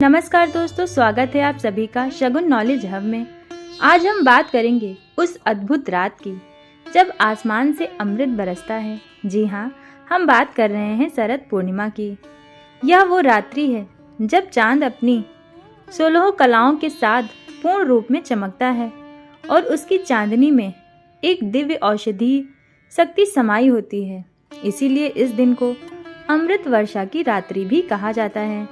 नमस्कार दोस्तों, स्वागत है आप सभी का शगुन नॉलेज हब में। आज हम बात करेंगे उस अद्भुत रात की जब आसमान से अमृत बरसता है। जी हाँ, हम बात कर रहे हैं शरद पूर्णिमा की। यह वो रात्रि है जब चांद अपनी 16 कलाओं के साथ पूर्ण रूप में चमकता है और उसकी चांदनी में एक दिव्य औषधि शक्ति समाई होती है। इसीलिए इस दिन को अमृत वर्षा की रात्रि भी कहा जाता है।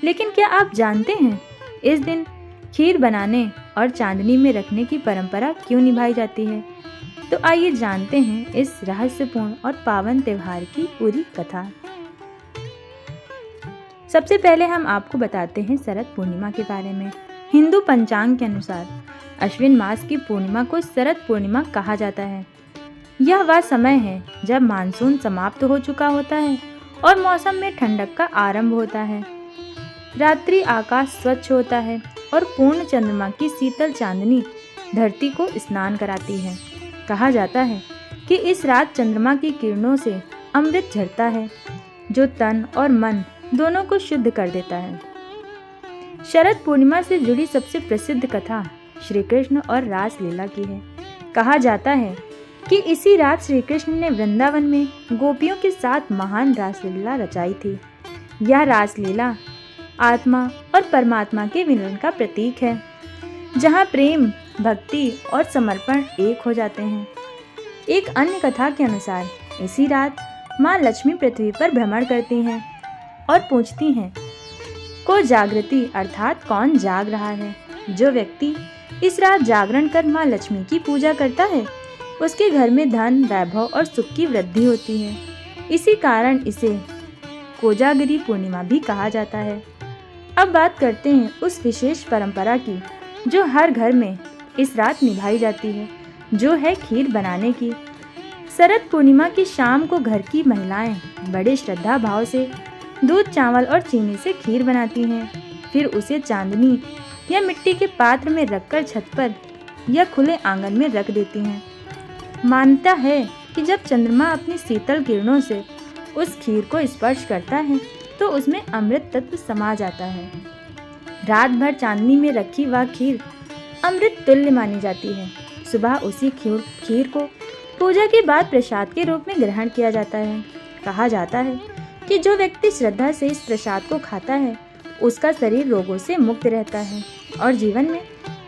लेकिन क्या आप जानते हैं इस दिन खीर बनाने और चांदनी में रखने की परंपरा क्यों निभाई जाती है? तो आइए जानते हैं इस रहस्यपूर्ण और पावन त्योहार की पूरी कथा। सबसे पहले हम आपको बताते हैं शरद पूर्णिमा के बारे में। हिंदू पंचांग के अनुसार अश्विन मास की पूर्णिमा को शरद पूर्णिमा कहा जाता है। यह वह समय है जब मानसून समाप्त हो चुका होता है और मौसम में ठंडक का आरंभ होता है। रात्रि आकाश स्वच्छ होता है और पूर्ण चंद्रमा की शीतल चांदनी धरती को स्नान कराती है। कहा जाता है कि इस रात चंद्रमा की किरणों से अमृत झरता है जो तन और मन दोनों को शुद्ध कर देता है। शरद पूर्णिमा से जुड़ी सबसे प्रसिद्ध कथा श्री कृष्ण और रास लीला की है। कहा जाता है कि इसी रात श्री कृष्ण ने वृंदावन में गोपियों के साथ महान रासलीला रचाई थी। यह रासलीला आत्मा और परमात्मा के मिलन का प्रतीक है, जहाँ प्रेम, भक्ति और समर्पण एक हो जाते हैं। एक अन्य कथा के अनुसार इसी रात माँ लक्ष्मी पृथ्वी पर भ्रमण करती हैं और पूछती हैं, को जागृति अर्थात कौन जाग रहा है? जो व्यक्ति इस रात जागरण कर माँ लक्ष्मी की पूजा करता है उसके घर में धन, वैभव और सुख की वृद्धि होती है। इसी कारण इसे कोजागिरी पूर्णिमा भी कहा जाता है। अब बात करते हैं उस विशेष परंपरा की जो हर घर में इस रात निभाई जाती है, जो है खीर बनाने की। शरद पूर्णिमा की शाम को घर की महिलाएं बड़े श्रद्धा भाव से दूध, चावल और चीनी से खीर बनाती हैं। फिर उसे चांदनी या मिट्टी के पात्र में रखकर छत पर या खुले आंगन में रख देती हैं। मानता है कि जब चंद्रमा अपनी शीतल किरणों से उस खीर को स्पर्श करता है तो उसमें अमृत तत्व समा जाता है। रात भर चांदनी में रखी वह खीर अमृत तुल्य मानी जाती है। सुबह उसी खीर को पूजा के बाद प्रसाद के रूप में ग्रहण किया जाता है। कहा जाता है कि जो व्यक्ति श्रद्धा से इस प्रसाद को खाता है उसका शरीर रोगों से मुक्त रहता है और जीवन में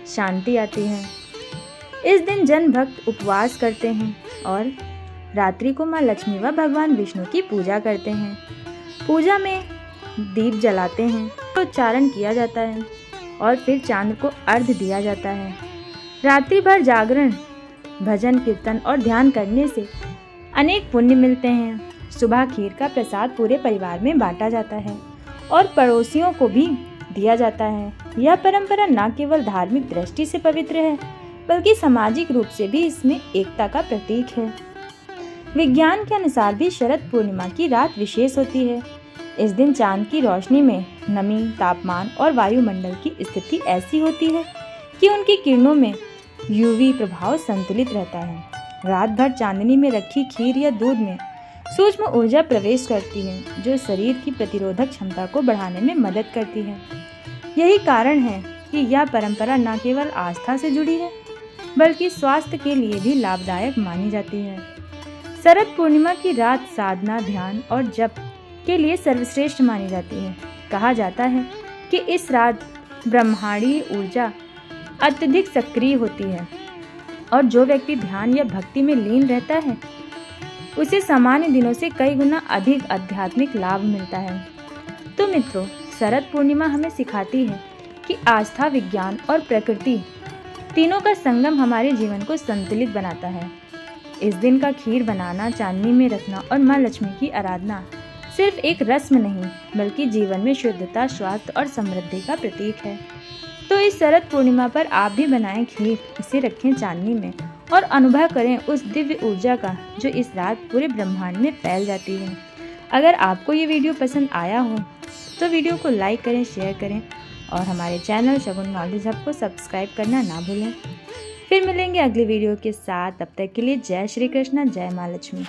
शांति आती है। इस दिन जन भक्त उपवास करते हैं और रात्रि को माँ लक्ष्मी व भगवान विष्णु की पूजा करते हैं। पूजा में दीप जलाते हैं, तो उच्चारण किया जाता है और फिर चांद को अर्घ्य दिया जाता है। रात्रि भर जागरण, भजन, कीर्तन और ध्यान करने से अनेक पुण्य मिलते हैं। सुबह खीर का प्रसाद पूरे परिवार में बांटा जाता है और पड़ोसियों को भी दिया जाता है। यह परंपरा न केवल धार्मिक दृष्टि से पवित्र है बल्कि सामाजिक रूप से भी इसमें एकता का प्रतीक है। विज्ञान के अनुसार भी शरद पूर्णिमा की रात विशेष होती है। इस दिन चांद की रोशनी में नमी, तापमान और वायुमंडल की स्थिति ऐसी होती है कि उनकी किरणों में यूवी प्रभाव संतुलित रहता है। रात भर चांदनी में रखी खीर या दूध में सूक्ष्म ऊर्जा प्रवेश करती है जो शरीर की प्रतिरोधक क्षमता को बढ़ाने में मदद करती है। यही कारण है कि यह परंपरा न केवल आस्था से जुड़ी है बल्कि स्वास्थ्य के लिए भी लाभदायक मानी जाती है। शरद पूर्णिमा की रात साधना, ध्यान और जप के लिए सर्वश्रेष्ठ मानी जाती है। कहा जाता है कि इस रात ब्रह्मांडीय ऊर्जा अत्यधिक सक्रिय होती है और जो व्यक्ति ध्यान या भक्ति में लीन रहता है उसे सामान्य दिनों से कई गुना अधिक आध्यात्मिक लाभ मिलता है। तो मित्रों, शरद पूर्णिमा हमें सिखाती है कि आस्था, विज्ञान और प्रकृति तीनों का संगम हमारे जीवन को संतुलित बनाता है। इस दिन का खीर बनाना, चांदनी में रखना और माँ लक्ष्मी की आराधना सिर्फ एक रस्म नहीं बल्कि जीवन में शुद्धता, स्वास्थ्य और समृद्धि का प्रतीक है। तो इस शरद पूर्णिमा पर आप भी बनाएं खीर, इसे रखें चांदनी में और अनुभव करें उस दिव्य ऊर्जा का जो इस रात पूरे ब्रह्मांड में फैल जाती है। अगर आपको ये वीडियो पसंद आया हो तो वीडियो को लाइक करें, शेयर करें और हमारे चैनल शगुन नॉलेज हब को सब्सक्राइब करना ना भूलें। फिर मिलेंगे अगली वीडियो के साथ। तब तक के लिए जय श्री कृष्ण, जय माँ लक्ष्मी।